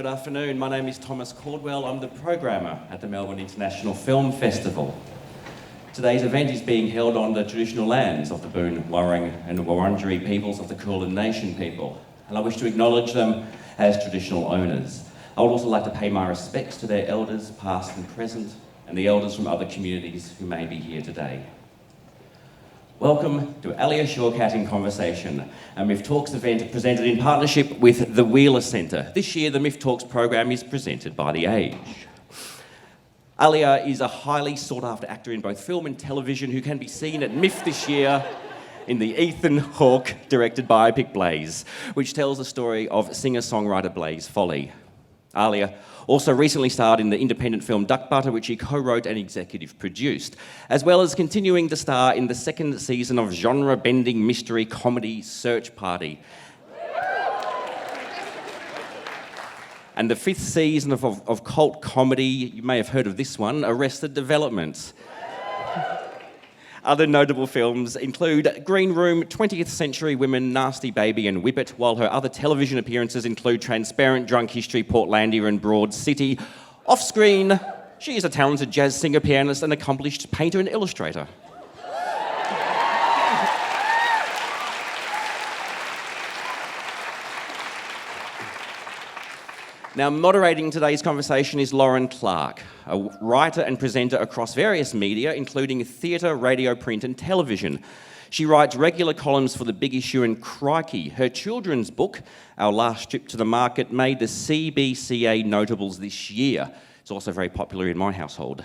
good afternoon. My name is Thomas Caldwell. I'm the programmer at the Melbourne International Film Festival. Today's event is being held on the traditional lands of the Boon, Wurrung and Wurundjeri peoples of the Kulin Nation people, and I wish to acknowledge them as traditional owners. I would also like to pay my respects to their elders, past and present, and the elders from other communities who may be here today. Welcome to Alia Shawkat in Conversation, a MIF Talks event presented in partnership with the Wheeler Centre. This year, the MIF Talks program is presented by The Age. Alia is a highly sought-after actor in both film and television who can be seen at MIF this year in the Ethan Hawke directed biopic Blaze, which tells the story of singer-songwriter Blaze Foley. Alia also recently starred in the independent film Duck Butter, which he co-wrote and executive produced, as well as continuing to star in the second season of genre-bending mystery comedy Search Party, and the fifth season of cult comedy, you may have heard of this one, Arrested Development. Other notable films include Green Room, 20th Century Women, Nasty Baby and Whip It, while her other television appearances include Transparent, Drunk History, Portlandia and Broad City. Off-screen, she is a talented jazz singer, pianist and accomplished painter and illustrator. Now, moderating today's conversation is Lauren Clark, a writer and presenter across various media, including theatre, radio, print and television. She writes regular columns for The Big Issue and Crikey. Her children's book, Our Last Trip to the Market, made the CBCA notables this year. It's also very popular in my household.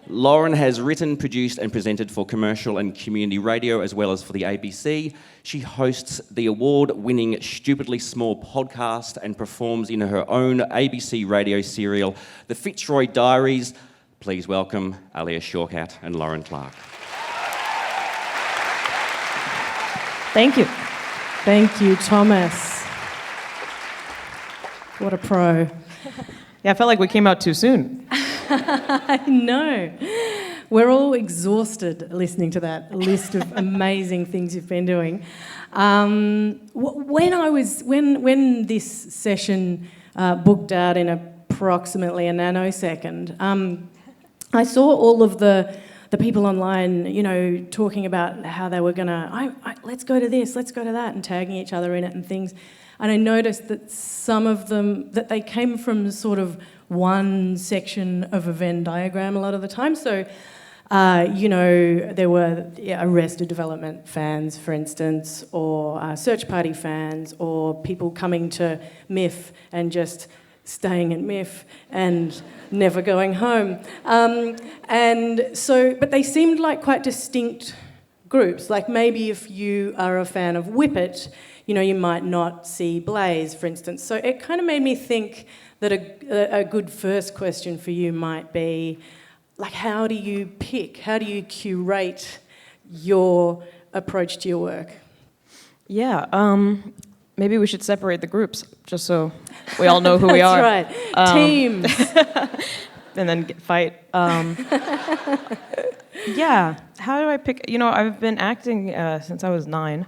Lauren has written, produced and presented for commercial and community radio as well as for the ABC. She hosts the award-winning Stupidly Small podcast and performs in her own ABC radio serial, The Fitzroy Diaries. Please welcome Alia Shawkat and Lauren Clark. Thank you. Thank you, Thomas. What a pro. Yeah, I felt like we came out too soon. I know. We're all exhausted listening to that list of amazing things you've been doing. When this session booked out in approximately a nanosecond, I saw all of the people online, talking about how they were gonna, let's go to this, let's go to that, and tagging each other in it and things. And I noticed that some of them, that they came from sort of one section of a Venn diagram a lot of the time. So, there were Arrested Development fans, for instance, or Search Party fans, or people coming to MIF and just staying at MIF and never going home. But they seemed like quite distinct groups. Like maybe if you are a fan of Whip It, you might not see Blaze, for instance. So it kind of made me think that a good first question for you might be, like, how do you curate your approach to your work? Yeah, maybe we should separate the groups, just so we all know who we are. That's right, teams. And then fight. Yeah, how do I pick? I've been acting since I was 9.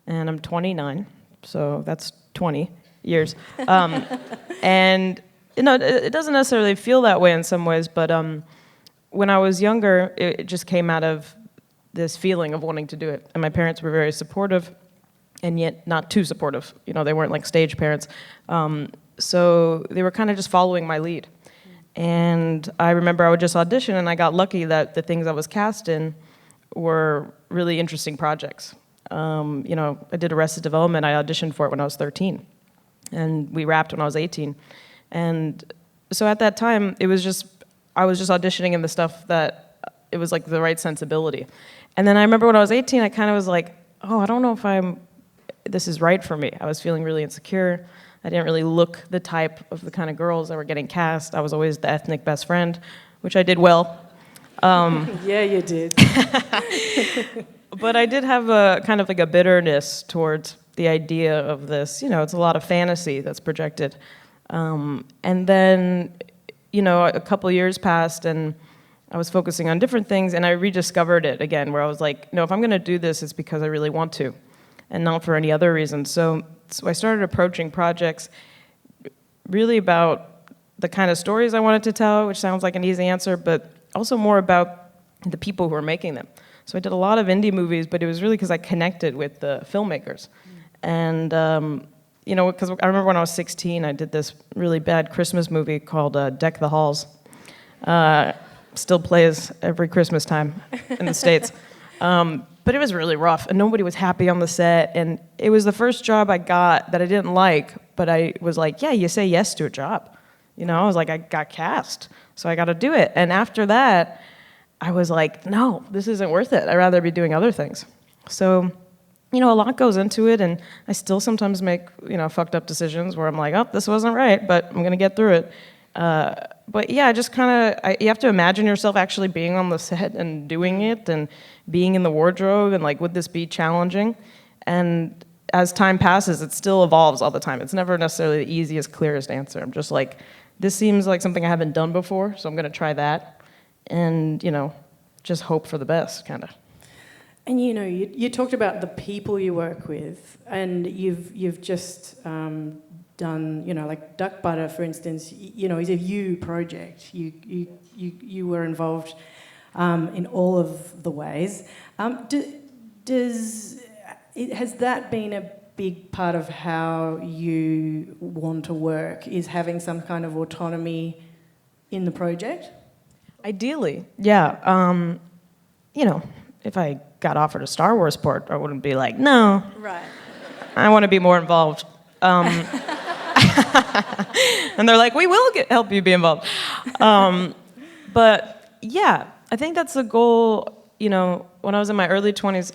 And I'm 29, so that's 20 years. And it doesn't necessarily feel that way in some ways, but when I was younger, it just came out of this feeling of wanting to do it. And my parents were very supportive, and yet not too supportive. They weren't like stage parents. So they were kind of just following my lead. And I remember I would just audition, and I got lucky that the things I was cast in were really interesting projects. I did Arrested Development. I auditioned for it when I was 13, and we wrapped when I was 18. And so at that time, I was just auditioning in the stuff that it was like the right sensibility. And then I remember when I was 18, I kind of was like, I don't know if this is right for me. I was feeling really insecure. I didn't really look the type of the kind of girls that were getting cast. I was always the ethnic best friend, which I did well. Yeah, you did. But I did have a kind of like a bitterness towards the idea of this. It's a lot of fantasy that's projected. And then, a couple years passed and I was focusing on different things, and I rediscovered it again, where I was like, no, if I'm going to do this, it's because I really want to, and not for any other reason. So I started approaching projects really about the kind of stories I wanted to tell, which sounds like an easy answer, but also more about the people who are making them. So I did a lot of indie movies, but it was really because I connected with the filmmakers. And, because I remember when I was 16, I did this really bad Christmas movie called Deck the Halls. Still plays every Christmas time in the States. But it was really rough, and nobody was happy on the set. And it was the first job I got that I didn't like, but I was like, yeah, you say yes to a job. I was like, I got cast, so I got to do it. And after that, I was like, no, this isn't worth it. I'd rather be doing other things. So, a lot goes into it, and I still sometimes make, fucked up decisions where I'm like, oh, this wasn't right, but I'm going to get through it. But yeah, just you have to imagine yourself actually being on the set and doing it and being in the wardrobe and like, would this be challenging? And as time passes, it still evolves all the time. It's never necessarily the easiest, clearest answer. I'm just like, this seems like something I haven't done before, so I'm going to try that. And, just hope for the best, kind of. And you talked about the people you work with, and you've just done, like Duck Butter, for instance, is a you project. You were involved in all of the ways. Has that been a big part of how you want to work? Is having some kind of autonomy in the project? Ideally, yeah. If I got offered a Star Wars part, I wouldn't be like, no. Right. I want to be more involved. And they're like, we will help you be involved. But yeah, I think that's the goal. When I was in my early 20s,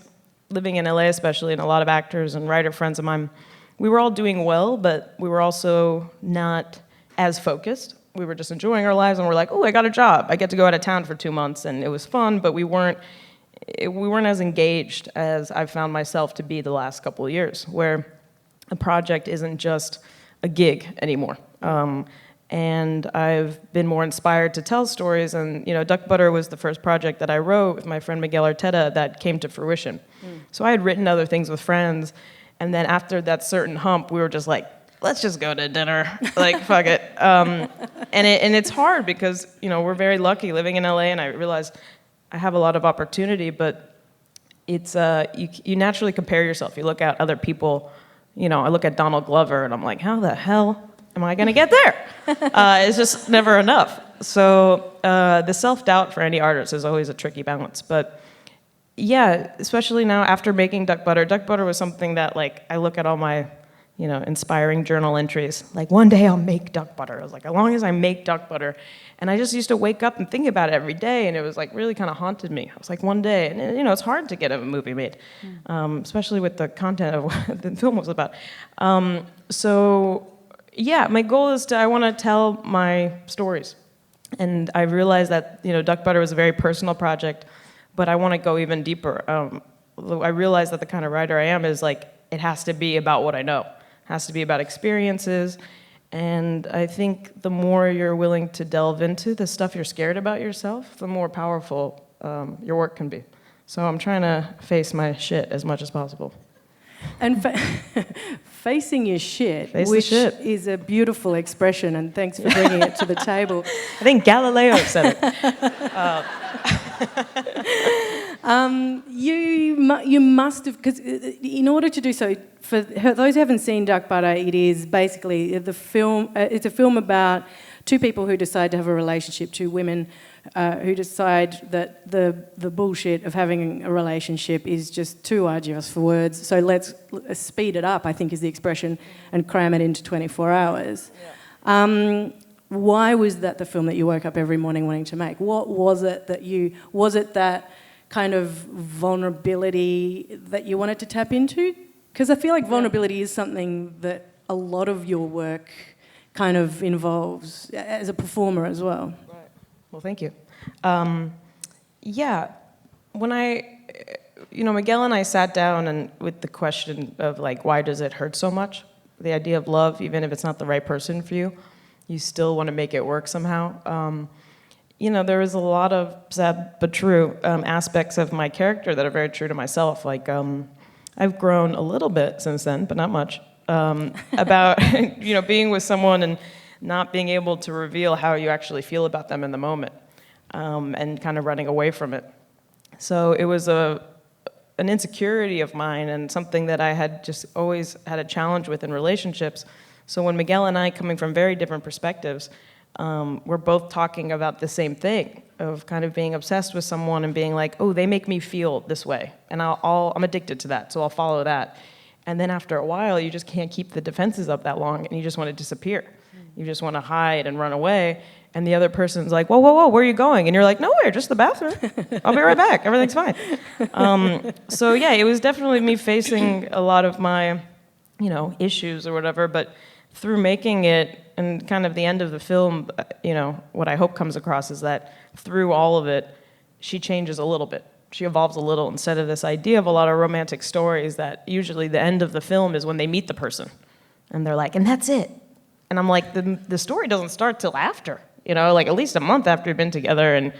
living in LA especially, and a lot of actors and writer friends of mine, we were all doing well, but we were also not as focused. We were just enjoying our lives, and we're like, oh, I got a job. I get to go out of town for 2 months, and it was fun, but we weren't as engaged as I've found myself to be the last couple of years, where a project isn't just a gig anymore. And I've been more inspired to tell stories, and Duck Butter was the first project that I wrote with my friend Miguel Arteta that came to fruition. So I had written other things with friends, and then after that certain hump, we were just like, let's just go to dinner, like, fuck it. And it's hard because, we're very lucky living in LA, and I realized I have a lot of opportunity, but it's, you naturally compare yourself. You look at other people, I look at Donald Glover, and I'm like, how the hell am I gonna get there? It's just never enough. So the self-doubt for any artist is always a tricky balance. But yeah, especially now after making Duck Butter was something that, like, I look at all my inspiring journal entries. Like, one day I'll make Duck Butter. I was like, as long as I make Duck Butter. And I just used to wake up and think about it every day, and it was like really kind of haunted me. I was like, one day, and it's hard to get a movie made, especially with the content of what the film was about. So yeah, my goal is I want to tell my stories. And I realized that, Duck Butter was a very personal project, but I want to go even deeper. I realized that the kind of writer I am is like, it has to be about what I know. It has to be about experiences. And I think the more you're willing to delve into the stuff you're scared about yourself, the more powerful your work can be. So I'm trying to face my shit as much as possible. And facing your shit, which is a beautiful expression, and thanks for bringing it to the table. I think Galileo said it. You must have, because in order to do so, for those who haven't seen Duck Butter, it is basically the film. It's a film about two people who decide to have a relationship, two women who decide that the bullshit of having a relationship is just too arduous for words. So let's speed it up, I think is the expression, and cram it into 24 hours. Yeah. Why was that the film that you woke up every morning wanting to make? What was it that was it that kind of vulnerability that you wanted to tap into? Because I feel like vulnerability is something that a lot of your work kind of involves as a performer as well. Right. Well, thank you. Yeah, when Miguel and I sat down and with the question of like, why does it hurt so much? The idea of love, even if it's not the right person for you, you still want to make it work somehow. There is a lot of sad but true aspects of my character that are very true to myself. Like, I've grown a little bit since then, but not much, about being with someone and not being able to reveal how you actually feel about them in the moment, and kind of running away from it. So it was an insecurity of mine and something that I had just always had a challenge with in relationships. So when Miguel and I, coming from very different perspectives, we're both talking about the same thing of kind of being obsessed with someone and being like, oh, they make me feel this way, and I'm addicted to that, so I'll follow that. And then after a while, you just can't keep the defenses up that long, and you just want to disappear. You just want to hide and run away, and the other person's like, whoa, whoa, whoa, where are you going? And you're like, nowhere, just the bathroom. I'll be right back, everything's fine. So yeah, it was definitely me facing a lot of my, issues or whatever, but through making it, and kind of the end of the film, what I hope comes across is that through all of it, she changes a little bit. She evolves a little, instead of this idea of a lot of romantic stories that usually the end of the film is when they meet the person. And they're like, and that's it. And I'm like, the story doesn't start till after, like at least a month after you've been together, and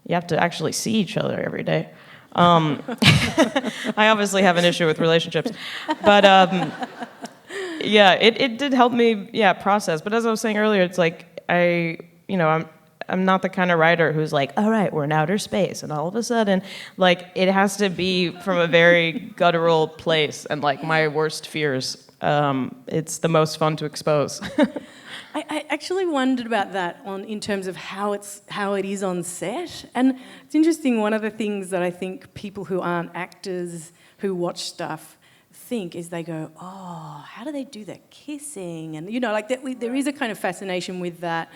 you have to actually see each other every day. I obviously have an issue with relationships, but yeah, it did help me, process. But as I was saying earlier, it's like I'm not the kind of writer who's like, all right, we're in outer space, and all of a sudden, like, it has to be from a very guttural place and like my worst fears. It's the most fun to expose. I actually wondered about that in terms of how it is on set. And it's interesting, one of the things that I think people who aren't actors who watch stuff think is they go, oh, how do they do the kissing? And, there is a kind of fascination with that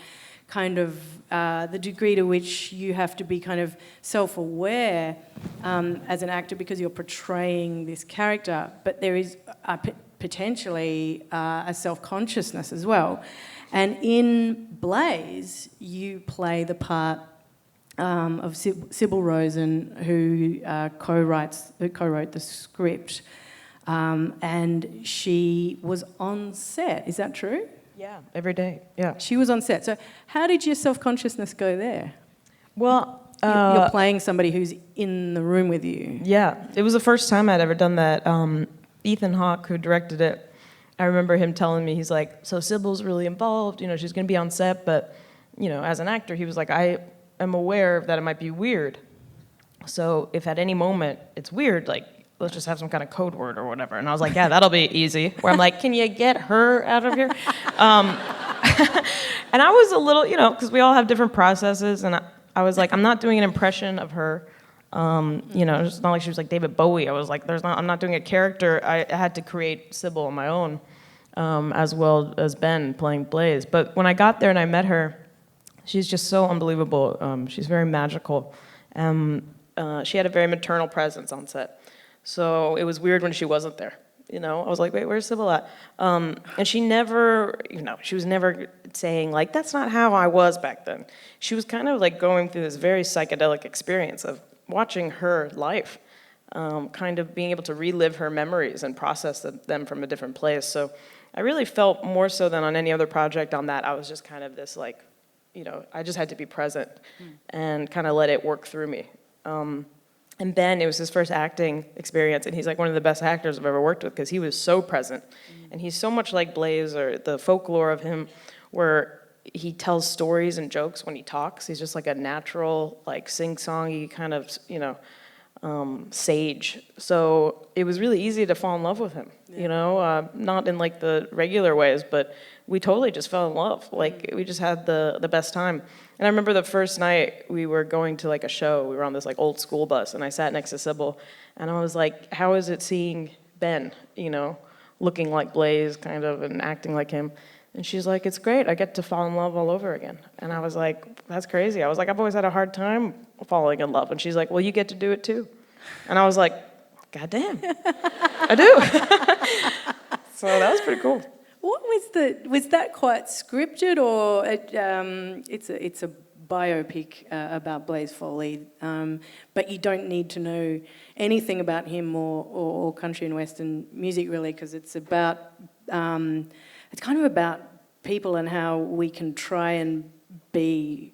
kind of the degree to which you have to be kind of self-aware as an actor because you're portraying this character, but there is potentially a self-consciousness as well. And in Blaze, you play the part of Sybil Rosen, who co-wrote the script, and she was on set. Is that true? Yeah, every day. Yeah, she was on set. So, how did your self-consciousness go there? Well, you're playing somebody who's in the room with you. Yeah, it was the first time I'd ever done that. Ethan Hawke, who directed it, I remember him telling me, he's like, so Sybil's really involved, she's going to be on set, but, as an actor, he was like, I am aware that it might be weird. So if at any moment it's weird, like, let's just have some kind of code word or whatever. And I was like, yeah, that'll be easy. Where I'm like, can you get her out of here? And I was a little, because we all have different processes, and I was like, I'm not doing an impression of her. It's not like she was like David Bowie. I was like, I'm not doing a character. I had to create Sybil on my own, as well as Ben playing Blaze. But when I got there and I met her, she's just so unbelievable. She's very magical. She had a very maternal presence on set. So it was weird when she wasn't there. I was like, wait, where's Sybil at? And she never, she was never saying like, that's not how I was back then. She was kind of like going through this very psychedelic experience of watching her life, kind of being able to relive her memories and process them from a different place. So I really felt more so than on any other project on that, I was just kind of this like, I just had to be present and kind of let it work through me. And Ben, it was his first acting experience, and he's like one of the best actors I've ever worked with because he was so present. And he's so much like Blaze, or the folklore of him, where he tells stories and jokes when he talks. He's just like a natural, like sing-songy kind of, sage. So it was really easy to fall in love with him, not in like the regular ways, but we totally just fell in love. Like we just had the best time. And I remember the first night we were going to like a show, we were on this like old school bus, and I sat next to Sybil, and I was like, how is it seeing Ben, looking like Blaze kind of and acting like him? And she's like, it's great, I get to fall in love all over again. And I was like, that's crazy. I was like, I've always had a hard time falling in love. And she's like, well, you get to do it too. And I was like, God damn, I do. So that was pretty cool. What was that quite scripted, or it's a biopic about Blaze Foley, but you don't need to know anything about him or country and western music really, because it's about it's kind of about people and how we can try and be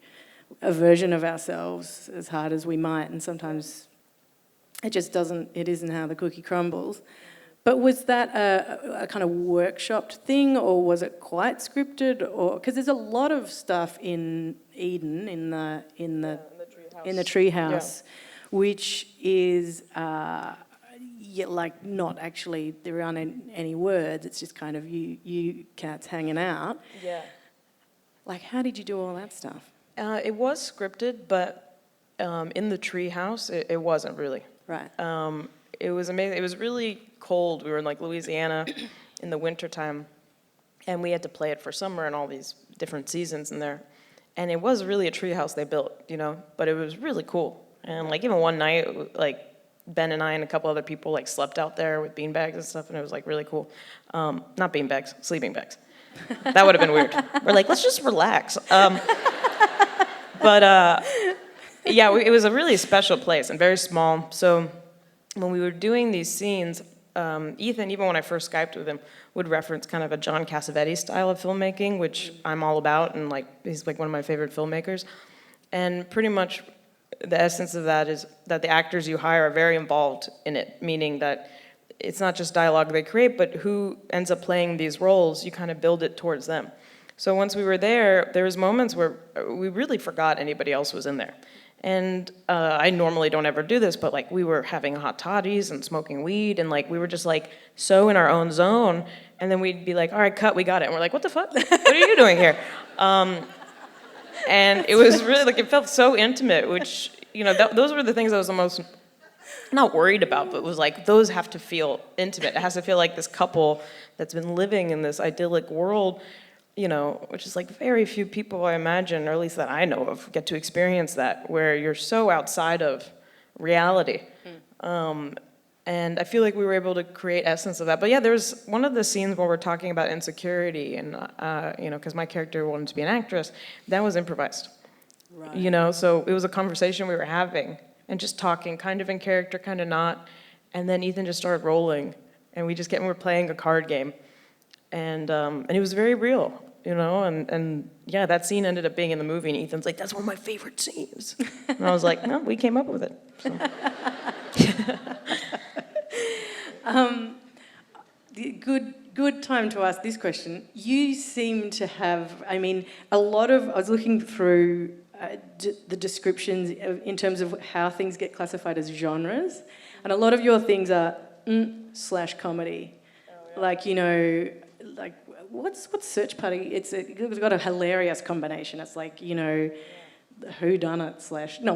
a version of ourselves as hard as we might, and sometimes it just isn't how the cookie crumbles. But was that a kind of workshopped thing, or was it quite scripted? Or because there's a lot of stuff in Eden in the treehouse, which is like not actually, there aren't any words. It's just kind of you cats hanging out. Yeah. Like, how did you do all that stuff? It was scripted, but in the treehouse, it wasn't really. Right. It was amazing. It was really cold. We were in like Louisiana in the wintertime, and we had to play it for summer and all these different seasons in there. And it was really a treehouse they built, you know, but it was really cool. And like even one night, like Ben and I and a couple other people like slept out there with beanbags and stuff, and it was like really cool. Not beanbags, sleeping bags. That would have been weird. We're like, let's just relax. Yeah, it was a really special place and very small. So when we were doing these scenes, Ethan, even when I first Skyped with him, would reference kind of a John Cassavetes style of filmmaking, which I'm all about, and like he's like one of my favorite filmmakers. And pretty much the essence of that is that the actors you hire are very involved in it, meaning that it's not just dialogue they create, but who ends up playing these roles, you kind of build it towards them. So once we were there was moments where we really forgot anybody else was in there. And I normally don't ever do this, but like we were having hot toddies and smoking weed, and like we were just like so in our own zone, and then we'd be like, all right, cut, we got it. And we're like, what the fuck? What are you doing here? And it was really like, it felt so intimate, which, you know, those were the things I was the most, not worried about, but was like, those have to feel intimate. It has to feel like this couple that's been living in this idyllic world, you know, which is like very few people, I imagine, or at least that I know of, get to experience that, where you're so outside of reality. And I feel like we were able to create essence of that. But yeah, there was one of the scenes where we're talking about insecurity, and you know, because my character wanted to be an actress, that was improvised. Right. You know, so it was a conversation we were having and just talking, kind of in character, kind of not. And then Ethan just started rolling, and we were playing a card game, and it was very real, you know. And yeah, that scene ended up being in the movie, and Ethan's like, "That's one of my favorite scenes," and I was like, "No, we came up with it." So. Good time to ask this question. You seem to have, I mean, I was looking through the descriptions in terms of how things get classified as genres, and a lot of your things are / comedy. Oh, yeah. Like, you know, like what's Search Party? It's got a hilarious combination. It's like, you know, whodunit / no,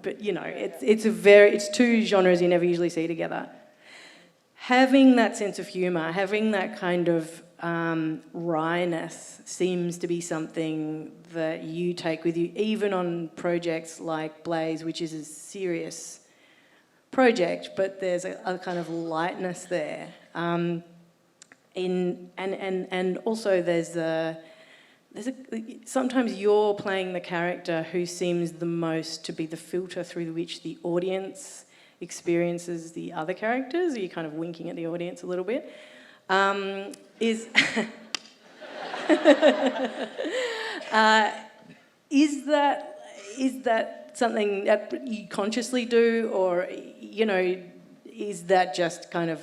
but you know, it's two genres you never usually see together. Having that sense of humour, having that kind of wryness seems to be something that you take with you, even on projects like Blaze, which is a serious project, but there's a kind of lightness there. And also sometimes you're playing the character who seems the most to be the filter through which the audience experiences the other characters. Are you kind of winking at the audience a little bit? Is that something that you consciously do, or, you know, is that just kind of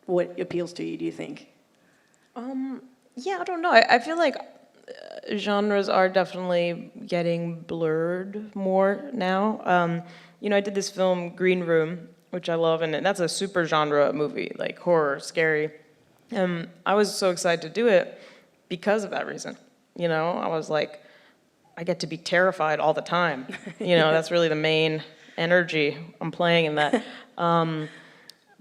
what appeals to you, do you think? Yeah, I don't know. I feel like genres are definitely getting blurred more now. You know, I did this film, Green Room, which I love, and that's a super genre movie, like horror, scary. I was so excited to do it because of that reason. You know, I was like, I get to be terrified all the time. You know, that's really the main energy I'm playing in that.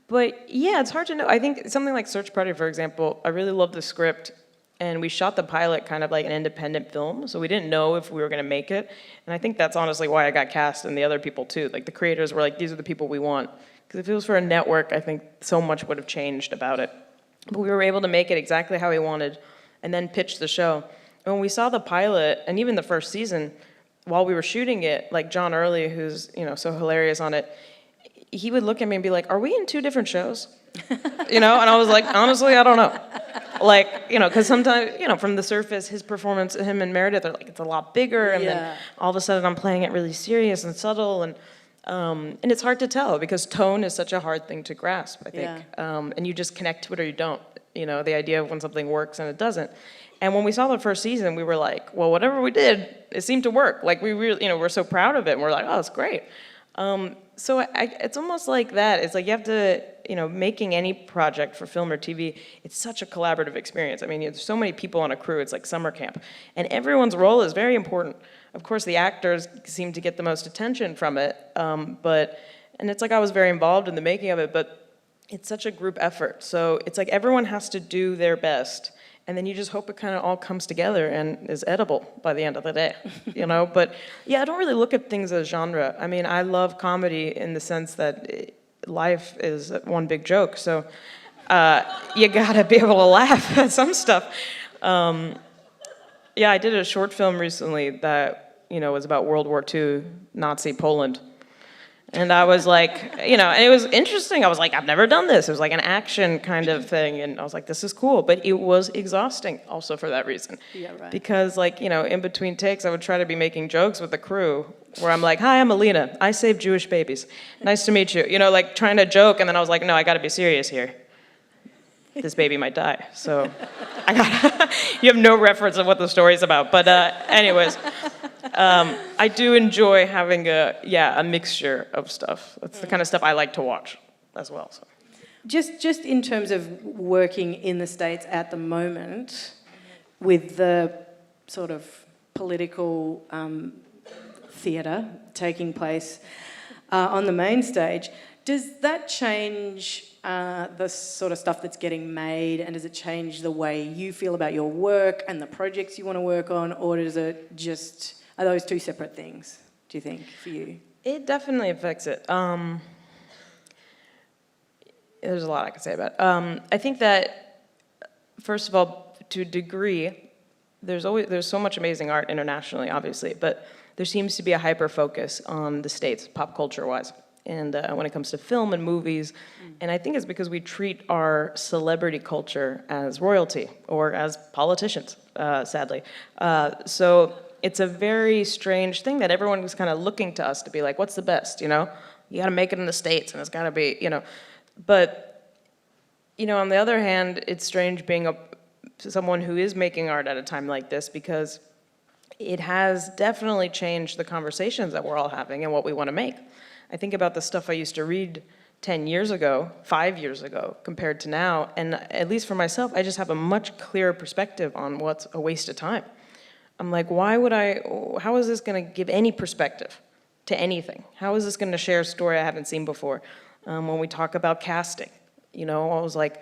But yeah, it's hard to know. I think something like Search Party, for example, I really love the script, and we shot the pilot kind of like an independent film, so we didn't know if we were going to make it. And I think that's honestly why I got cast, and the other people too. Like the creators were like, these are the people we want. Because if it was for a network, I think so much would have changed about it. But we were able to make it exactly how we wanted, and then pitch the show. And when we saw the pilot, and even the first season, while we were shooting it, like John Early, who's, you know, so hilarious on it, he would look at me and be like, are we in 2 different shows? You know, and I was like, honestly, I don't know. Like, you know, because sometimes, you know, from the surface, his performance, him and Meredith are like, it's a lot bigger, and then all of a sudden I'm playing it really serious and subtle, and And it's hard to tell because tone is such a hard thing to grasp, I think. Yeah. And you just connect to it or you don't. You know, the idea of when something works and it doesn't. And when we saw the first season, we were like, well, whatever we did, it seemed to work. Like we really, you know, we're so proud of it. And we're like, oh, it's great. So it's almost like that. It's like you have to, you know, making any project for film or TV, it's such a collaborative experience. I mean, there's so many people on a crew, it's like summer camp. And everyone's role is very important. Of course, the actors seem to get the most attention from it, and it's like I was very involved in the making of it, but it's such a group effort. So it's like everyone has to do their best. And then you just hope it kind of all comes together and is edible by the end of the day, you know? But yeah, I don't really look at things as genre. I mean, I love comedy in the sense that life is one big joke. So you gotta be able to laugh at some stuff. Yeah, I did a short film recently that, you know, was about World War II, Nazi Poland. And I was like, you know, and it was interesting. I was like, I've never done this. It was like an action kind of thing. And I was like, this is cool. But it was exhausting also for that reason. Yeah, right. Because like, you know, in between takes, I would try to be making jokes with the crew where I'm like, hi, I'm Alina. I save Jewish babies. Nice to meet you. You know, like trying to joke. And then I was like, no, I got to be serious here. This baby might die. So you have no reference of what the story's about. But anyways. I do enjoy having a mixture of stuff. That's the kind of stuff I like to watch as well. So. Just in terms of working in the States at the moment, with the sort of political theatre taking place on the main stage, does that change the sort of stuff that's getting made, and does it change the way you feel about your work and the projects you want to work on, or does it just... Are those two separate things, do you think, for you? It definitely affects it. There's a lot I could say about it. I think that, first of all, to a degree, there's so much amazing art internationally, obviously, but there seems to be a hyper-focus on the States, pop culture-wise, and when it comes to film and movies. And I think it's because we treat our celebrity culture as royalty, or as politicians, sadly. So it's a very strange thing that everyone was kind of looking to us to be like, what's the best, you know? You gotta make it in the States, and it's gotta be, you know. But, you know, on the other hand, it's strange being someone who is making art at a time like this, because it has definitely changed the conversations that we're all having and what we want to make. I think about the stuff I used to read 10 years ago, 5 years ago, compared to now, and at least for myself, I just have a much clearer perspective on what's a waste of time. I'm like, how is this gonna give any perspective to anything? How is this gonna share a story I haven't seen before? When we talk about casting, you know, I was like,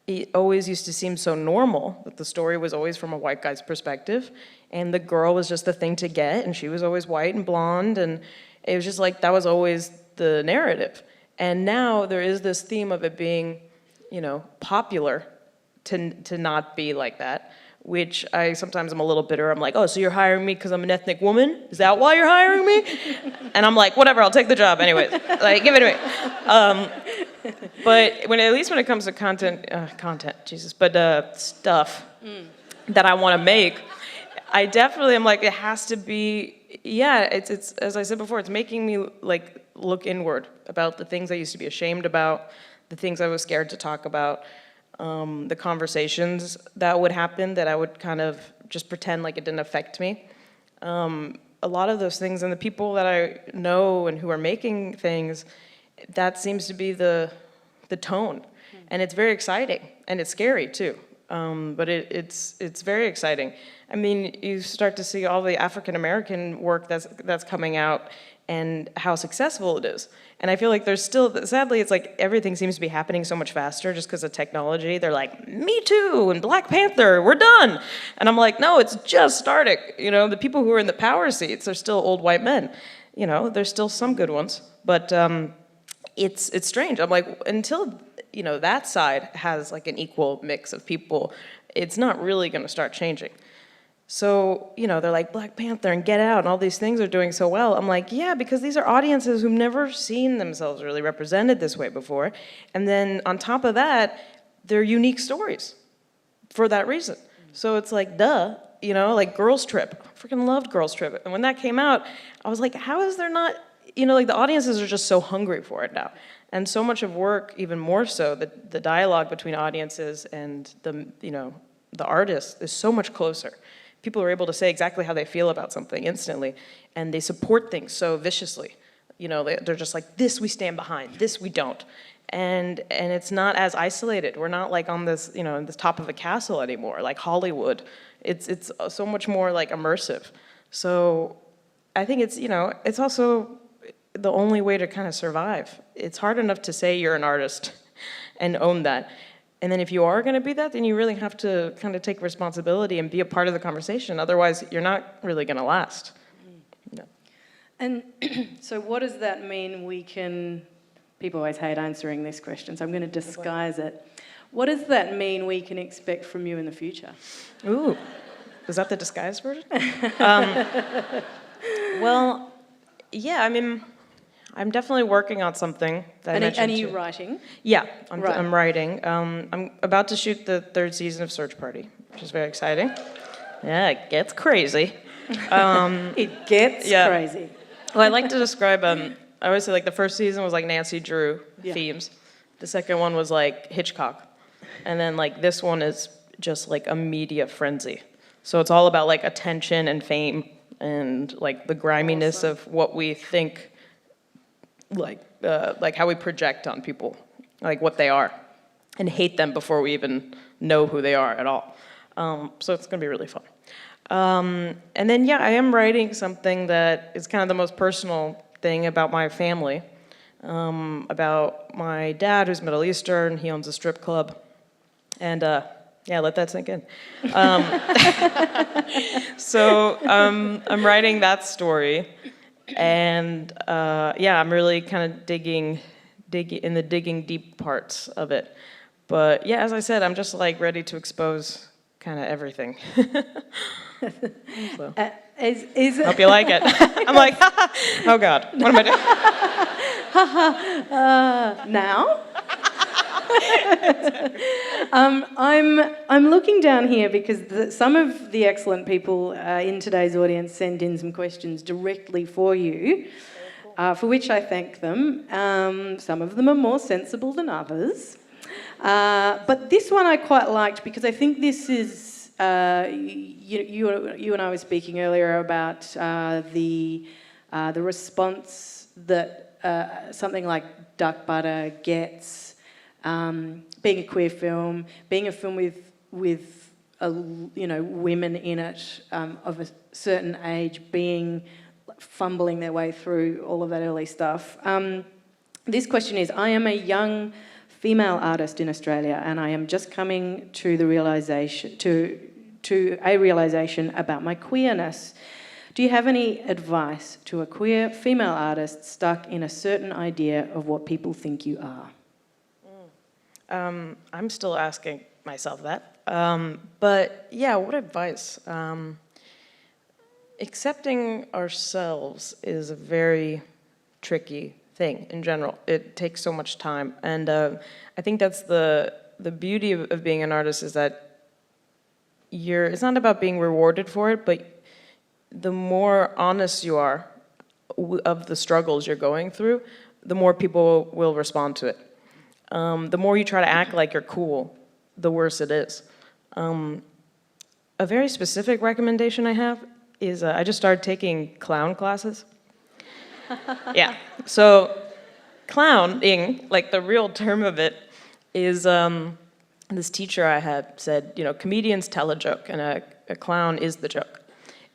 it always used to seem so normal that the story was always from a white guy's perspective, and the girl was just the thing to get, and she was always white and blonde, and it was just like, that was always the narrative. And now there is this theme of it being, you know, popular to not be like that, which I sometimes am a little bitter. I'm like, oh, so you're hiring me because I'm an ethnic woman? Is that why you're hiring me? And I'm like, whatever, I'll take the job anyways. Like, give it to me. But at least when it comes to content, stuff that I want to make, I definitely am like, it has to be, yeah, it's as I said before, it's making me like look inward about the things I used to be ashamed about, the things I was scared to talk about. The conversations that would happen that I would kind of just pretend like it didn't affect me. A lot of those things, and the people that I know and who are making things, that seems to be the tone. And it's very exciting, and it's scary too. But it's very exciting. I mean, you start to see all the African-American work that's coming out and how successful it is. And I feel like there's still, sadly, it's like everything seems to be happening so much faster just because of technology. They're like, Me Too and Black Panther, we're done. And I'm like, no, it's just starting. You know, the people who are in the power seats are still old white men. You know, there's still some good ones, but it's strange. I'm like, until, you know, that side has like an equal mix of people, it's not really gonna start changing. So, you know, they're like, Black Panther and Get Out and all these things are doing so well. I'm like, yeah, because these are audiences who've never seen themselves really represented this way before. And then on top of that, they're unique stories for that reason. So it's like, duh, you know, like Girls Trip. I freaking loved Girls Trip. And when that came out, I was like, how is there not like the audiences are just so hungry for it now. And so much of work, even more so, the dialogue between audiences and the artists is so much closer. People are able to say exactly how they feel about something instantly, and they support things so viciously. They're just like, this we stand behind, this we don't. And it's not as isolated. We're not like on this, this top of a castle anymore, like Hollywood. It's so much more like immersive. So I think it's also the only way to kind of survive. It's hard enough to say you're an artist and own that. And then if you are going to be that, then you really have to kind of take responsibility and be a part of the conversation. Otherwise, you're not really going to last. No. And so what does that mean people always hate answering this question, so I'm going to disguise it. What does that mean we can expect from you in the future? Ooh, is that the disguised version? Well, yeah, I mean, I'm definitely working on something that I mentioned. And are you writing? Yeah, I'm writing. I'm about to shoot the 3rd season of Search Party, which is very exciting. Yeah, it gets crazy. It gets crazy. Well, I like to describe, I always say like the first season was like Nancy Drew themes. The second one was like Hitchcock. And then like this one is just like a media frenzy. So it's all about like attention and fame and like the griminess of what we think, like how we project on people, like what they are, and hate them before we even know who they are at all. So it's gonna be really fun. And then I am writing something that is kind of the most personal thing about my family, about my dad who's Middle Eastern. He owns a strip club, and let that sink in. So I'm writing that story. And I'm really kind of digging deep parts of it. But as I said, I'm just like ready to expose kind of everything. So. Hope you like it. I'm like, oh God, what am I doing? Now? I'm looking down here because some of the excellent people in today's audience send in some questions directly for you, for which I thank them. Some of them are more sensible than others. But this one I quite liked because I think this is, you and I were speaking earlier about the response that something like Duck Butter gets. Being a queer film, being a film with women in it of a certain age, fumbling their way through all of that early stuff. This question is: I am a young female artist in Australia, and I am just coming to the realization to a realization about my queerness. Do you have any advice to a queer female artist stuck in a certain idea of what people think you are? I'm still asking myself that. But what advice? Accepting ourselves is a very tricky thing in general. It takes so much time. And I think that's the beauty of being an artist is that it's not about being rewarded for it, but the more honest you are of the struggles you're going through, the more people will respond to it. The more you try to act like you're cool, the worse it is. A very specific recommendation I have is I just started taking clown classes. So clowning, like the real term of it, is this teacher I had said, comedians tell a joke and a clown is the joke.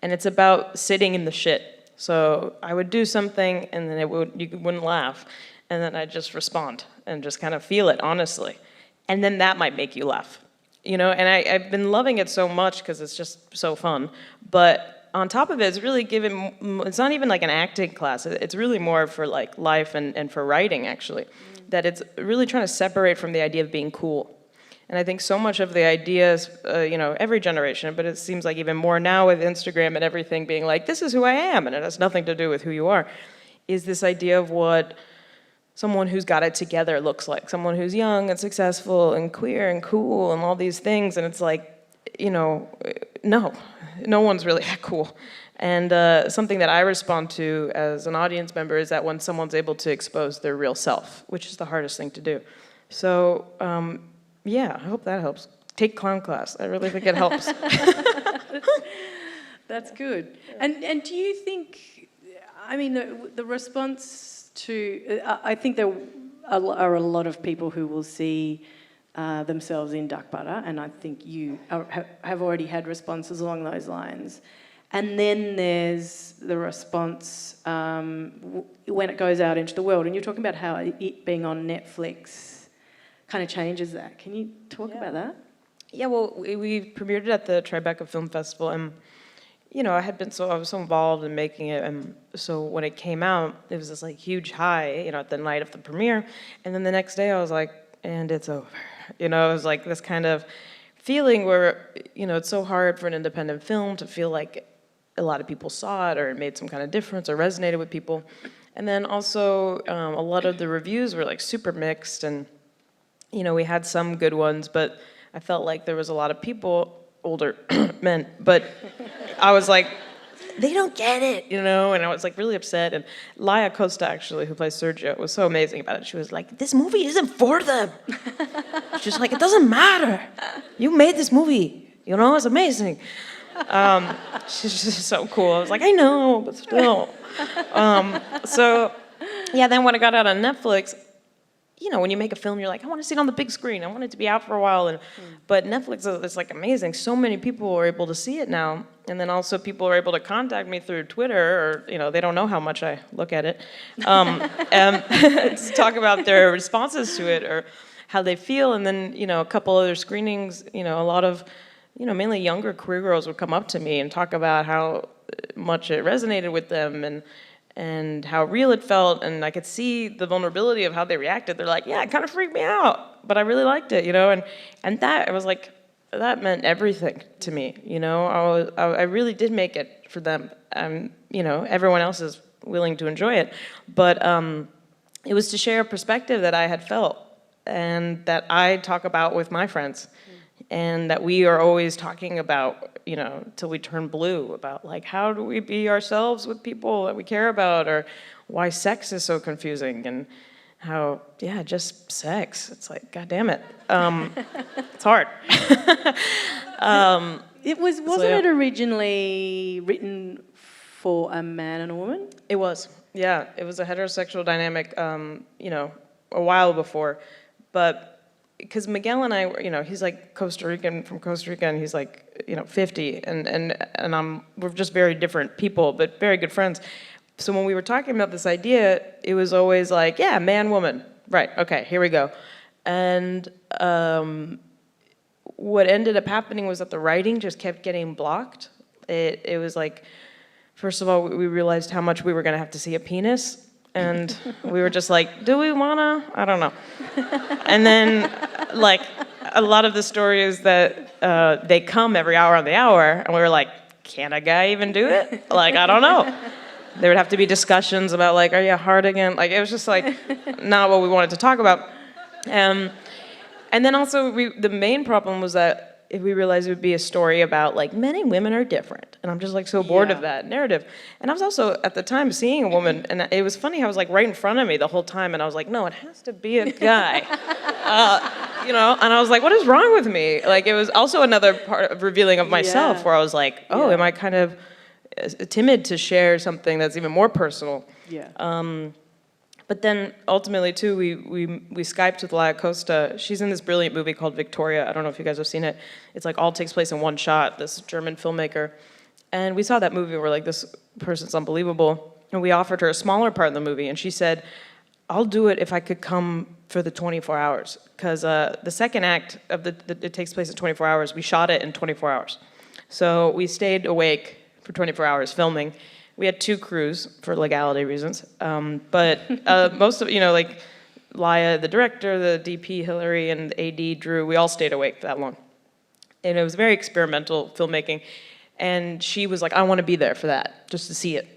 And it's about sitting in the shit. So I would do something and then you wouldn't laugh. And then I'd just respond and just kind of feel it honestly. And then that might make you laugh. And I've been loving it so much because it's just so fun. But on top of it, it's really it's not even like an acting class. It's really more for like life and for writing, actually. That it's really trying to separate from the idea of being cool. And I think so much of the ideas, every generation, but it seems like even more now with Instagram and everything being like, this is who I am, and it has nothing to do with who you are, is this idea of what someone who's got it together looks like. Someone who's young and successful and queer and cool and all these things. And it's like, no one's really that cool. And something that I respond to as an audience member is that when someone's able to expose their real self, which is the hardest thing to do. So, yeah, I hope that helps. Take clown class. I really think it helps. That's good. And do you think, I mean, the response to, I think there are a lot of people who will see themselves in duck butter, and I think you have already had responses along those lines. And then there's the response when it goes out into the world, and you're talking about how it being on Netflix kind of changes that. Can you talk about that? Yeah, well, we premiered it at the Tribeca Film Festival, and you know, I was so involved in making it, and so when it came out, it was this like huge high, you know, at the night of the premiere, and then the next day I was like, and it's over. You know, it was like this kind of feeling where, you know, it's so hard for an independent film to feel like a lot of people saw it or it made some kind of difference or resonated with people. And then also a lot of the reviews were like super mixed, and, you know, we had some good ones, but I felt like there was a lot of people, older men, but I was like, they don't get it, you know, and I was like really upset. And Alia Shawkat, actually, who plays Sergio, was so amazing about it. She was like, this movie isn't for them. She's like, it doesn't matter. You made this movie, you know, it's amazing. She's just so cool. I was like, I know, but still. So, yeah, then when it got out on Netflix, you know, when you make a film, you're like, I want to see it on the big screen. I want it to be out for a while. But Netflix is like amazing. So many people are able to see it now. And then also people are able to contact me through Twitter, or, you know, they don't know how much I look at it, to talk about their responses to it or how they feel. And then, you know, a couple other screenings, you know, a lot of, you know, mainly younger queer girls would come up to me and talk about how much it resonated with them and how real it felt, and I could see the vulnerability of how they reacted. They're like, yeah, it kind of freaked me out, but I really liked it, you know, and that, I was like, that meant everything to me, you know. I really did make it for them. You know, everyone else is willing to enjoy it, but it was to share a perspective that I had felt and that I talk about with my friends, and that we are always talking about, you know, till we turn blue, about like, how do we be ourselves with people that we care about, or why sex is so confusing, and how, yeah, just sex. It's like, God damn it. It's hard. Wasn't it originally written for a man and a woman? It was, yeah. It was a heterosexual dynamic, you know, a while before, but because Miguel and I, you know, he's like from Costa Rica, and he's like, you know, 50, and we're just very different people, but very good friends. So when we were talking about this idea, it was always like, yeah, man, woman, right? Okay, here we go. And what ended up happening was that the writing just kept getting blocked. It was like, first of all, we realized how much we were going to have to see a penis. And we were just like, do we wanna? I don't know. And then, like, a lot of the stories that they come every hour on the hour, and we were like, can a guy even do it? Like, I don't know. There would have to be discussions about, like, are you hard again? Like, it was just like not what we wanted to talk about. And then also, the main problem was that if we realized it would be a story about, like, men and women are different. And I'm just, like, so bored of that narrative. And I was also, at the time, seeing a woman, and it was funny, I was, like, right in front of me the whole time, and I was like, no, it has to be a guy. You know, and I was like, what is wrong with me? Like, it was also another part of revealing of myself, where I was like, oh, am I kind of timid to share something that's even more personal? Yeah. But then ultimately too, we Skyped with Alia Shawkat. She's in this brilliant movie called Victoria. I don't know if you guys have seen it. It's like all takes place in one shot, this German filmmaker. And we saw that movie and we're like, this person's unbelievable. And we offered her a smaller part in the movie, and she said, I'll do it if I could come for the 24 hours. Because the second act of it takes place in 24 hours. We shot it in 24 hours. So we stayed awake for 24 hours filming. We had 2 crews for legality reasons, but most of, you know, like Laia, the director, the DP, Hillary, and the AD, Drew, we all stayed awake for that long. And it was very experimental filmmaking. And she was like, I want to be there for that, just to see it.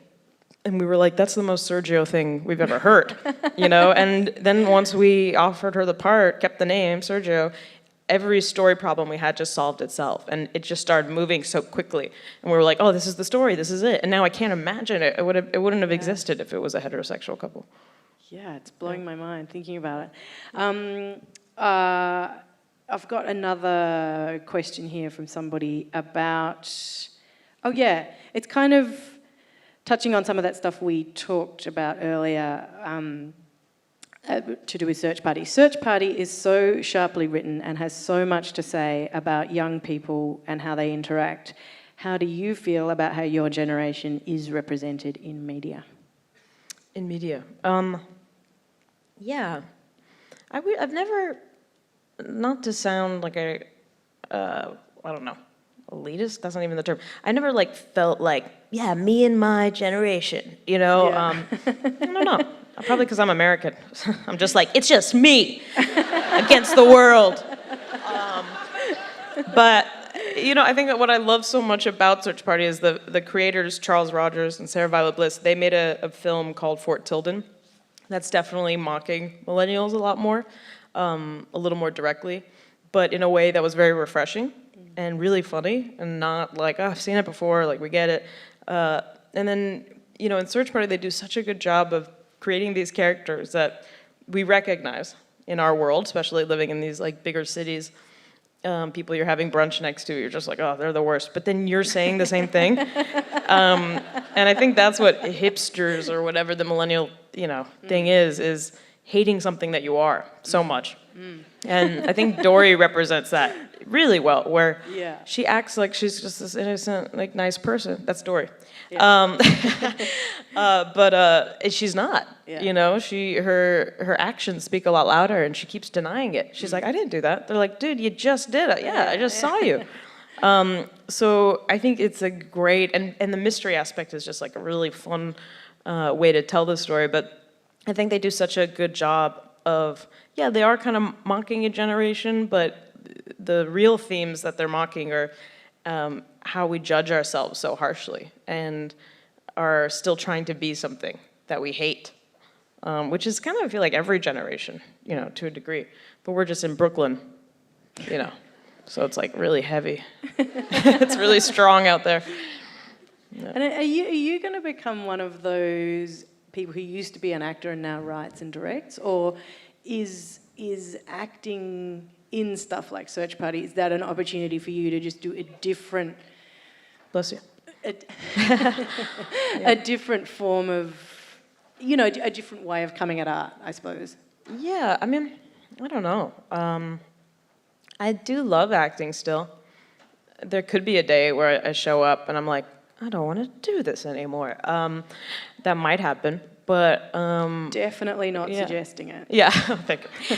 And we were like, that's the most Sergio thing we've ever heard, you know? And then once we offered her the part, kept the name, Sergio, every story problem we had just solved itself, and it just started moving so quickly. And we were like, oh, this is the story, this is it. And now I can't imagine it. It wouldn't have existed if it was a heterosexual couple. Yeah, it's blowing my mind thinking about it. I've got another question here from somebody about, oh yeah, it's kind of touching on some of that stuff we talked about earlier to do with Search Party. Search Party is so sharply written and has so much to say about young people and how they interact. How do you feel about how your generation is represented in media? In media? Yeah. I've never, not to sound like I don't know, elitist, that's not even the term. I never like felt like, yeah, me and my generation, you know? Yeah. I don't know. Probably because I'm American. I'm just like, it's just me against the world. But, you know, I think that what I love so much about Search Party is the creators, Charles Rogers and Sarah Violet Bliss, they made a film called Fort Tilden that's definitely mocking millennials a lot more, a little more directly, but in a way that was very refreshing and really funny and not like, oh, I've seen it before, like we get it. And then, you know, in Search Party, they do such a good job of creating these characters that we recognize in our world, especially living in these like bigger cities. People you're having brunch next to, you're just like, oh, they're the worst. But then you're saying the same thing. And I think that's what hipsters or whatever the millennial, you know, thing is hating something that you are so much. And I think Dory represents that really well, where she acts like she's just this innocent, like nice person. That's Dory. Yeah. But she's not. Yeah. You know, her actions speak a lot louder, and she keeps denying it. She's like, I didn't do that. They're like, dude, you just did it. Yeah, I just saw you. So I think it's a great, and the mystery aspect is just like a really fun way to tell the story. But I think they do such a good job of, yeah, they are kind of mocking a generation, but the real themes that they're mocking are how we judge ourselves so harshly and are still trying to be something that we hate, which is kind of, I feel like, every generation, you know, to a degree. But we're just in Brooklyn, you know, so it's like really heavy. It's really strong out there. Yeah. And are you going to become one of those people who used to be an actor and now writes and directs, or is acting in stuff like Search Party, is that an opportunity for you to just do a different, bless you, a different form of, you know, a different way of coming at art, I suppose? Yeah, I mean, I don't know. I do love acting still. There could be a day where I show up and I'm like, I don't want to do this anymore. That might happen, but definitely not suggesting it. Yeah, thank you.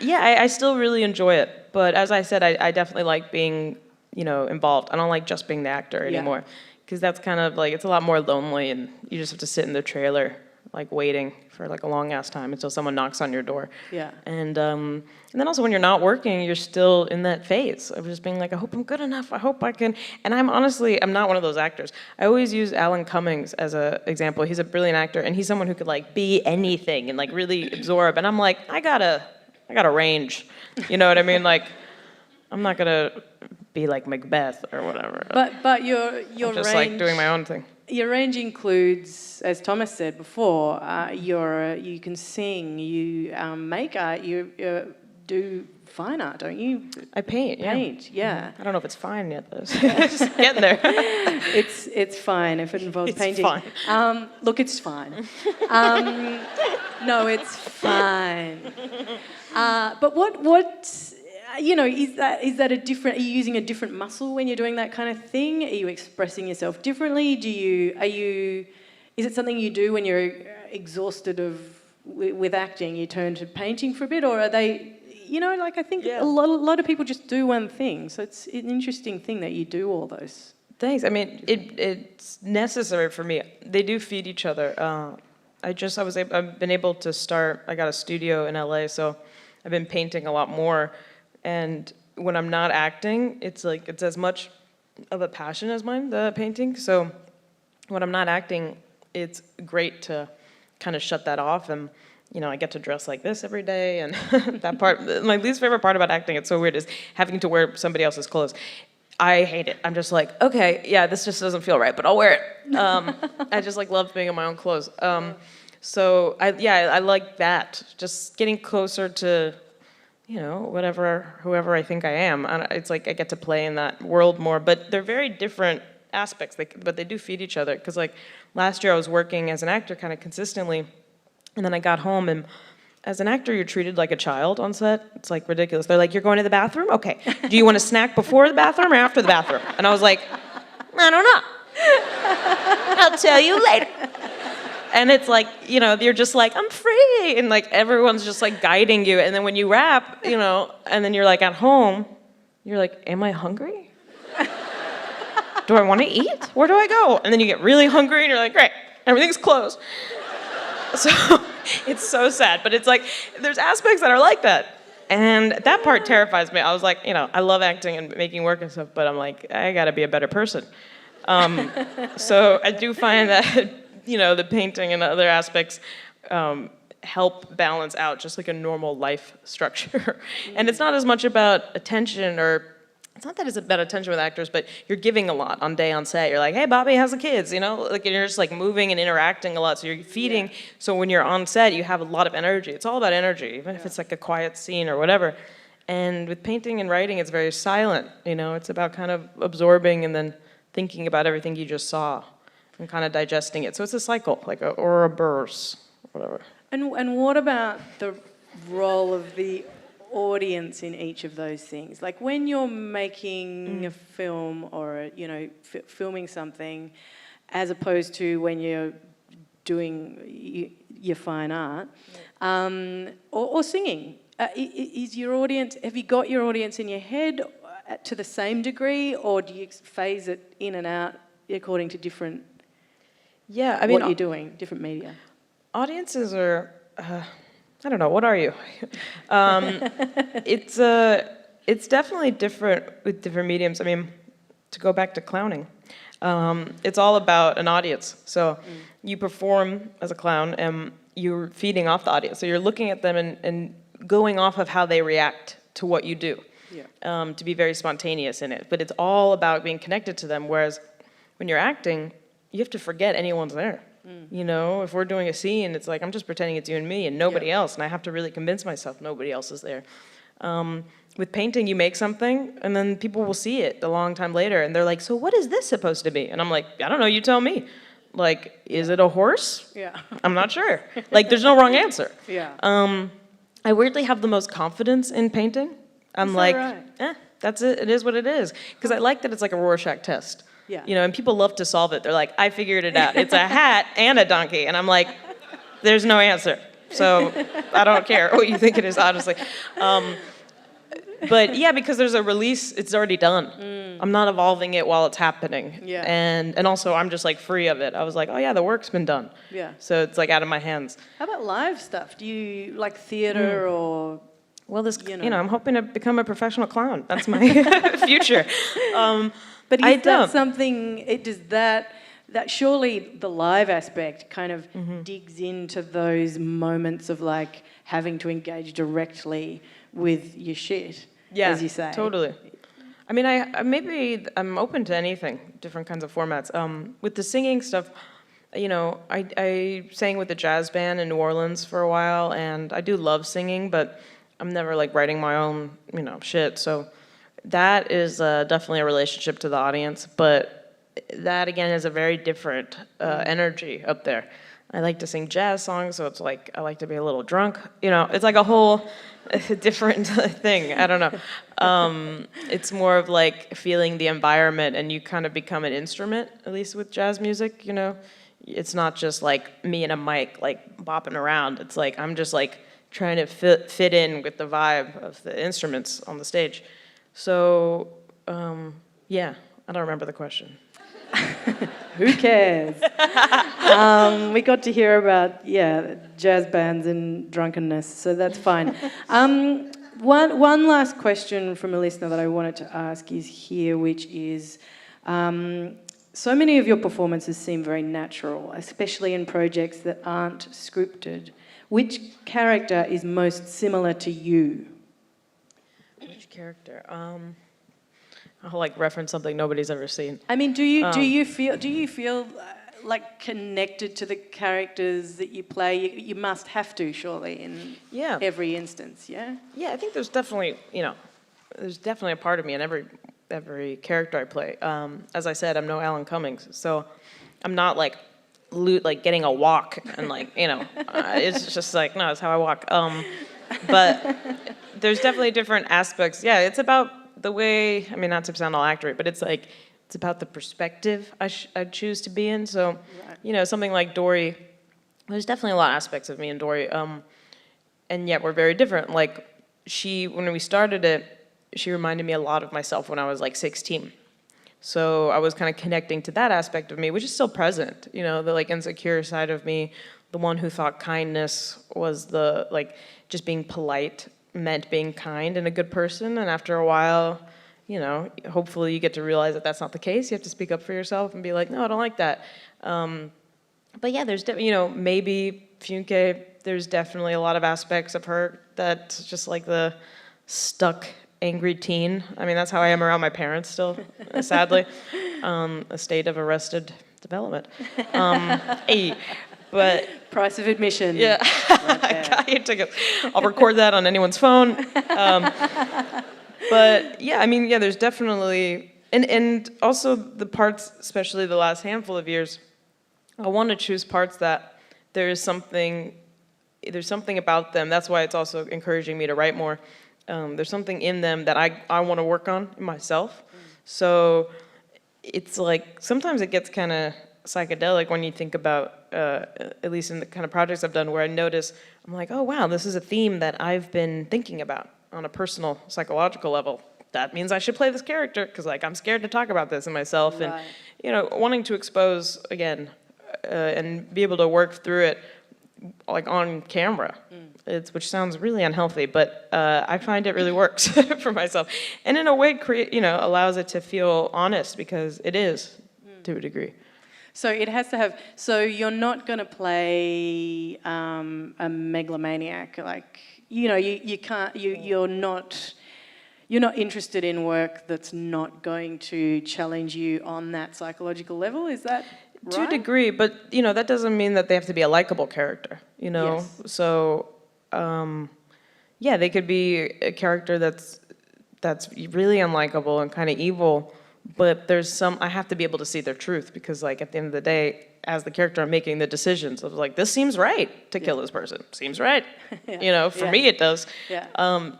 Yeah, I still really enjoy it, but as I said, I definitely like being, you know, involved. I don't like just being the actor anymore, because that's kind of like, it's a lot more lonely, and you just have to sit in the trailer, like waiting for like a long ass time until someone knocks on your door. Yeah. And then also when you're not working, you're still in that phase of just being like, I hope I'm good enough. I hope I can. And I'm not one of those actors. I always use Alan Cummings as an example. He's a brilliant actor, and he's someone who could like be anything and like really absorb. And I'm like, I got a range. You know what I mean? Like, I'm not gonna be like Macbeth or whatever. But your I'm just range, like doing my own thing. Your range includes, as Thomas said before, you can sing, you make art, you do fine art, don't you? I paint. Yeah. I don't know if it's fine yet, though. It's getting there. It's fine if it involves painting. It's fine. Look, it's fine. No, it's fine. But what? You know, is that a different? Are you using a different muscle when you're doing that kind of thing? Are you expressing yourself differently? Is it something you do when you're exhausted with acting? You turn to painting for a bit, or are they? You know, like I think a lot of people just do one thing. So it's an interesting thing that you do all those. Thanks. I mean, it's necessary for me. They do feed each other. I've been able to start. I got a studio in LA, so I've been painting a lot more. And when I'm not acting, it's like it's as much of a passion as mine, the painting. So when I'm not acting, it's great to kind of shut that off and I get to dress like this every day, and that part, my least favorite part about acting, it's so weird, is having to wear somebody else's clothes. I hate it. I'm just like, okay, yeah, this just doesn't feel right, but I'll wear it. I just like love being in my own clothes. So I like that. Just getting closer to, whoever I think I am. It's like I get to play in that world more, but they're very different aspects, but they do feed each other. Because like last year I was working as an actor kind of consistently, and then I got home, and as an actor, you're treated like a child on set. It's like ridiculous. They're like, you're going to the bathroom? Okay. Do you want a snack before the bathroom or after the bathroom? And I was like, I don't know. I'll tell you later. And it's like, you're just like, I'm free. And like everyone's just like guiding you. And then when you rap, and then you're like at home, you're like, am I hungry? Do I want to eat? Where do I go? And then you get really hungry and you're like, great, everything's closed. So it's so sad, but it's like, there's aspects that are like that. And that part terrifies me. I was like, I love acting and making work and stuff, but I'm like, I gotta be a better person. So I do find that, the painting and other aspects help balance out just like a normal life structure. And it's not as much about attention, or it's not that it's about attention with actors, but you're giving a lot on set. You're like, hey, Bobby, how's the kids? Like you're just like moving and interacting a lot. So you're feeding. Yeah. So when you're on set, you have a lot of energy. It's all about energy, even if it's like a quiet scene or whatever. And with painting and writing, it's very silent. It's about kind of absorbing and then thinking about everything you just saw and kind of digesting it. So it's a cycle, or a burst, whatever. And what about the role of the audience in each of those things? Like when you're making a film or filming something, as opposed to when you're doing your fine art, or singing, is your audience, have you got your audience in your head to the same degree, or do you phase it in and out according to different what you're doing, different media? Audiences are I don't know, what are you? It's definitely different with different mediums. I mean, to go back to clowning, it's all about an audience. So you perform as a clown and you're feeding off the audience. So you're looking at them and going off of how they react to what you do, to be very spontaneous in it. But it's all about being connected to them, whereas when you're acting, you have to forget anyone's there. If we're doing a scene, it's like I'm just pretending it's you and me and nobody else, and I have to really convince myself nobody else is there. With painting, you make something, and then people will see it a long time later, and they're like, so what is this supposed to be? And I'm like, I don't know, you tell me. Like, is it a horse? Yeah. I'm not sure. Like, there's no wrong answer. Yeah. I weirdly have the most confidence in painting. I'm like, right? That's it. It is what it is. Because I like that it's like a Rorschach test. Yeah. And people love to solve it. They're like, I figured it out. It's a hat and a donkey. And I'm like, there's no answer. So I don't care what you think it is, honestly. But yeah, because there's a release, it's already done. I'm not evolving it while it's happening. Yeah. And also I'm just like free of it. I was like, oh yeah, the work's been done. Yeah. So it's like out of my hands. How about live stuff? Do you like theater or? Well, I'm hoping to become a professional clown. That's my future. But is that something, does that surely the live aspect kind of digs into those moments of like having to engage directly with your shit, as you say? Yeah, totally. I mean, I'm open to anything, different kinds of formats. With the singing stuff, I sang with a jazz band in New Orleans for a while, and I do love singing, but I'm never like writing my own, shit. So that is definitely a relationship to the audience, but that again is a very different energy up there. I like to sing jazz songs, so it's like I like to be a little drunk. It's like a whole different thing. I don't know. It's more of like feeling the environment, and you kind of become an instrument, at least with jazz music. It's not just like me and a mic like bopping around. It's like I'm just like trying to fit in with the vibe of the instruments on the stage. So, yeah, I don't remember the question. Who cares? We got to hear about, jazz bands and drunkenness, so that's fine. One last question from a listener that I wanted to ask is here, which is, so many of your performances seem very natural, especially in projects that aren't scripted. Which character is most similar to you? Which character? I'll like reference something nobody's ever seen. I mean, do you feel like connected to the characters that you play? You must have to, surely, in every instance, yeah? Yeah, I think there's definitely, there's definitely a part of me in every character I play. As I said, I'm no Alan Cummings, so I'm not like getting a walk and it's just like, no, it's how I walk. But there's definitely different aspects. Yeah, it's about the way, I mean, not to sound all accurate, but it's about the perspective I choose to be in. So, something like Dory, there's definitely a lot of aspects of me and Dory, and yet we're very different. Like, when we started it, she reminded me a lot of myself when I was like 16. So I was kind of connecting to that aspect of me, which is still present, the like insecure side of me, the one who thought kindness was just being polite meant being kind and a good person. And after a while, hopefully you get to realize that that's not the case. You have to speak up for yourself and be like, no, I don't like that. But yeah, there's, Maeby Fünke, there's definitely a lot of aspects of her that's just like the stuck, angry teen. I mean, that's how I am around my parents still, sadly. A state of arrested development. But price of admission. Yeah, I got your ticket. I'll record that on anyone's phone. But yeah, I mean, yeah, there's definitely, and also the parts, especially the last handful of years, I want to choose parts that there's something about them. That's why it's also encouraging me to write more. There's something in them that I want to work on in myself. So it's like, sometimes it gets kind of psychedelic when you think about, at least in the kind of projects I've done, where I notice, I'm like, oh wow, this is a theme that I've been thinking about on a personal, psychological level. That means I should play this character, because like I'm scared to talk about this in myself. Right. And wanting to expose, again, and be able to work through it like on camera, which sounds really unhealthy, but I find it really works for myself. And in a way, allows it to feel honest, because it is, to a degree. So it has to have. So you're not going to play a megalomaniac, like you can't. You're not. You're not interested in work that's not going to challenge you on that psychological level. Is that right? To a degree, but that doesn't mean that they have to be a likable character. Yes. So yeah, they could be a character that's really unlikable and kind of evil. But I have to be able to see their truth, because like at the end of the day, as the character, I'm making the decisions of like, this seems right to kill this person. Seems right. For me it does. Yeah.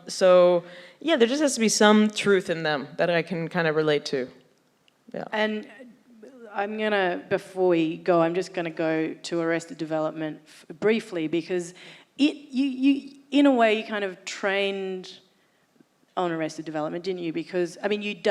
So yeah, there just has to be some truth in them that I can kind of relate to. Yeah. And before we go, I'm just gonna go to Arrested Development briefly, because you in a way you kind of trained on Arrested Development, didn't you? Because, I mean, you'd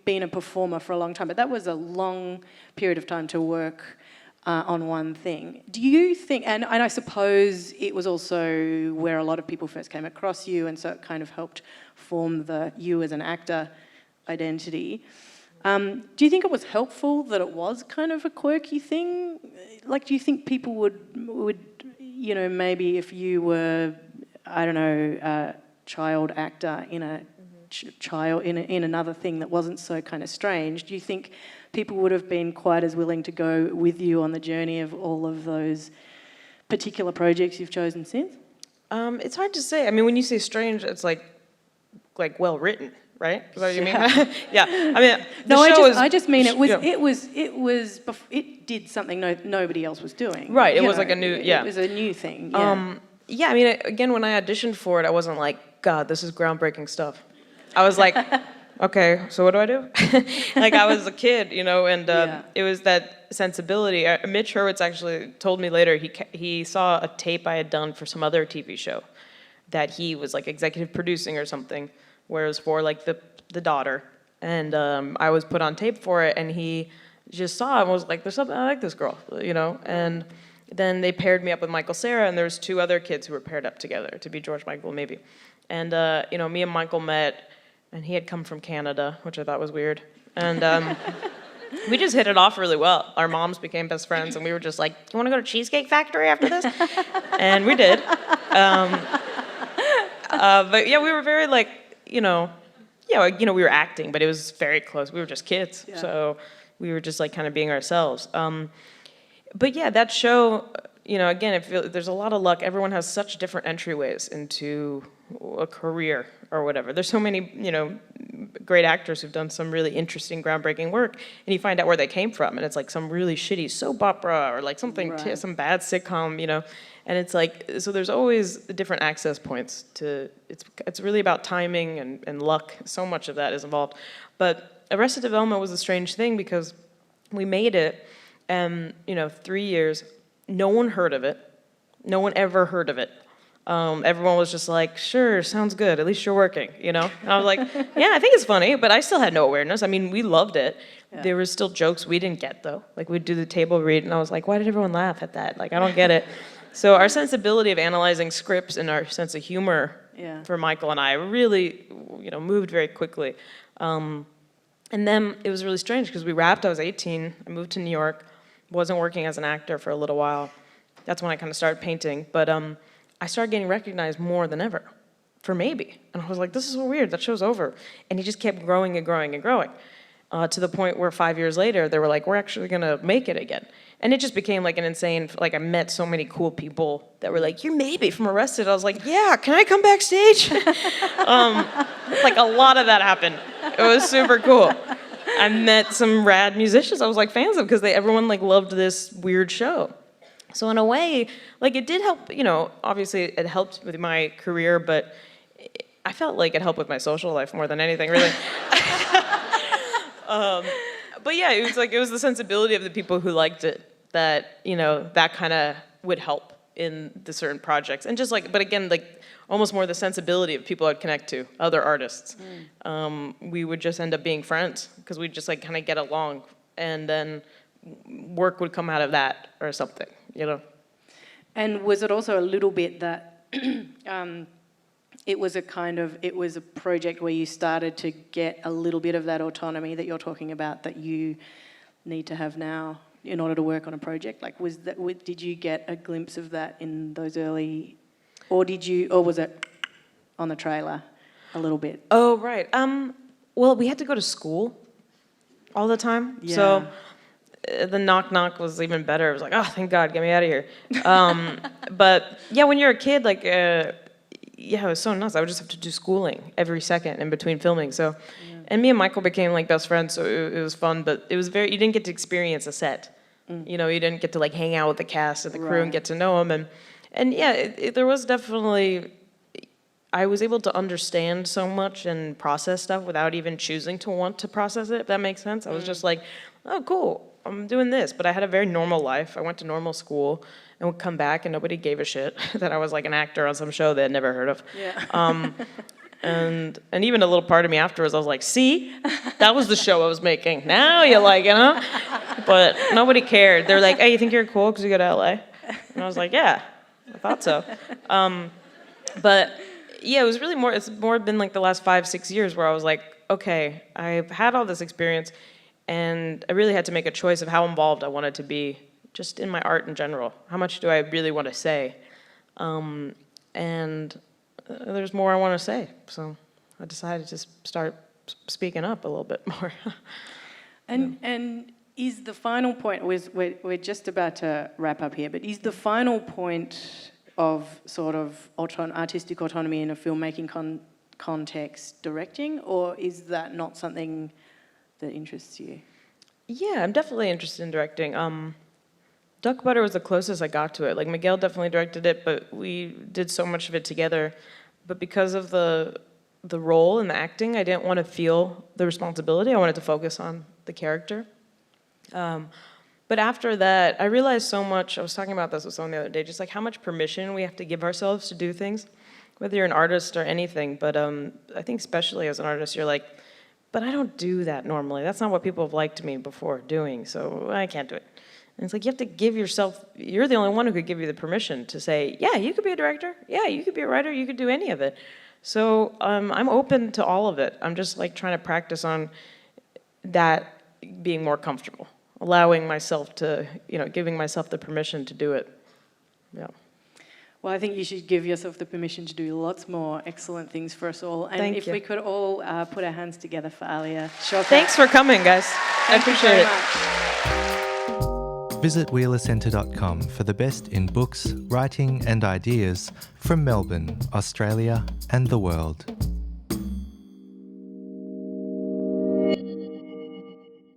been a performer for a long time, but that was a long period of time to work on one thing. Do you think, and I suppose it was also where a lot of people first came across you, and so it kind of helped form the you as an actor identity. Do you think it was helpful that it was kind of a quirky thing? Like, do you think people would maybe if you were, I don't know, a child actor in a in another thing that wasn't so kind of strange, do you think people would have been quite as willing to go with you on the journey of all of those particular projects you've chosen since? It's hard to say. I mean, when you say strange, it's like well written, right? Is that what you mean? Yeah. I mean, I just mean it did something nobody else was doing. Right. It was like a new. Yeah. It was a new thing. Yeah. Yeah. I mean, again, when I auditioned for it, I wasn't like, God, this is groundbreaking stuff. I was like, okay, so what do I do? Like I was a kid, and it was that sensibility. Mitch Hurwitz actually told me later he saw a tape I had done for some other TV show that he was like executive producing or something, where it was for like the daughter, and I was put on tape for it, and he just saw it and was like, there's something, I like this girl, and then they paired me up with Michael Cera, and there was two other kids who were paired up together to be George, Michael, and Maeby. And me and Michael met, and he had come from Canada, which I thought was weird. And we just hit it off really well. Our moms became best friends, and we were just like, "You want to go to Cheesecake Factory after this?" And we did. But yeah, we were very like, we were acting, but it was very close. We were just kids, so we were just like kind of being ourselves. But yeah, that show, again, there's a lot of luck. Everyone has such different entryways into a career or whatever. There's so many, great actors who've done some really interesting, groundbreaking work, and you find out where they came from, and it's like some really shitty soap opera or like something, some bad sitcom, and it's like, so there's always different access points to, it's really about timing and luck. So much of that is involved. But Arrested Development was a strange thing because we made it, and 3 years, no one heard of it. No one ever heard of it. Everyone was just like, sure, sounds good, at least you're working, And I was like, yeah, I think it's funny, but I still had no awareness. I mean, we loved it. Yeah. There were still jokes we didn't get, though. Like, we'd do the table read, and I was like, why did everyone laugh at that? Like, I don't get it. So our sensibility of analyzing scripts and our sense of humor for Michael and I really, moved very quickly. And then it was really strange because we wrapped, I was 18, I moved to New York, wasn't working as an actor for a little while. That's when I kind of started painting, but I started getting recognized more than ever for Maeby. And I was like, this is so weird, that show's over. And he just kept growing and growing and growing to the point where 5 years later, they were like, we're actually gonna make it again. And it just became like an insane, like I met so many cool people that were like, you're Maeby from Arrested. I was like, yeah, can I come backstage? Like a lot of that happened. It was super cool. I met some rad musicians I was like fans of because everyone like loved this weird show. So in a way, like it did help, obviously it helped with my career, but I felt like it helped with my social life more than anything, really. But yeah, it was the sensibility of the people who liked it that, that kind of would help in the certain projects. And just like, but again, like almost more the sensibility of people I'd connect to, other artists. We would just end up being friends because we'd just like kind of get along, and then work would come out of that or something, And was it also a little bit that it was a project where you started to get a little bit of that autonomy that you're talking about that you need to have now in order to work on a project? Like, did you get a glimpse of that in those early, or was it on the trailer a little bit? Oh, right. Well, we had to go to school all the time, so the knock was even better. It was like, oh, thank God, get me out of here. But yeah, when you're a kid, like, it was so nuts. I would just have to do schooling every second in between filming. So, and me and Michael became like best friends, so it was fun. But it was you didn't get to experience a set. You didn't get to like hang out with the cast and the crew and get to know them. And yeah, there was definitely, I was able to understand so much and process stuff without even choosing to want to process it, if that makes sense. I was just like, oh, cool, I'm doing this. But I had a very normal life. I went to normal school and would come back and nobody gave a shit that I was like an actor on some show they had never heard of. Yeah. And even a little part of me afterwards, I was like, see, that was the show I was making. Now you like it, huh? But nobody cared. They're like, hey, you think you're cool because you go to LA? And I was like, yeah, I thought so. But yeah, it's more been like the last 5-6 years where I was like, okay, I've had all this experience and I really had to make a choice of how involved I wanted to be just in my art in general. How much do I really want to say? And there's more I want to say. So I decided to start speaking up a little bit more. And is the final point, we're just about to wrap up here, but is the final point of sort of artistic autonomy in a filmmaking context directing, or is that not something that interests you? Yeah, I'm definitely interested in directing. Duck Butter was the closest I got to it. Like, Miguel definitely directed it, but we did so much of it together. But because of the role and the acting, I didn't want to feel the responsibility. I wanted to focus on the character. But after that, I realized so much. I was talking about this with someone the other day, just like how much permission we have to give ourselves to do things, whether you're an artist or anything. But I think especially as an artist, you're like, but I don't do that normally. That's not what people have liked me before doing, so I can't do it. And it's like you have to give yourself, you're the only one who could give you the permission to say, yeah, you could be a director. Yeah, you could be a writer. You could do any of it. So I'm open to all of it. I'm just like trying to practice on that being more comfortable, allowing myself to, giving myself the permission to do it. Yeah. Well, I think you should give yourself the permission to do lots more excellent things for us all. And Thank if you. we could all put our hands together for Alia Shawkat. Thanks for coming, guys. I appreciate it. Visit wheelercentre.com for the best in books, writing and ideas from Melbourne, Australia and the world.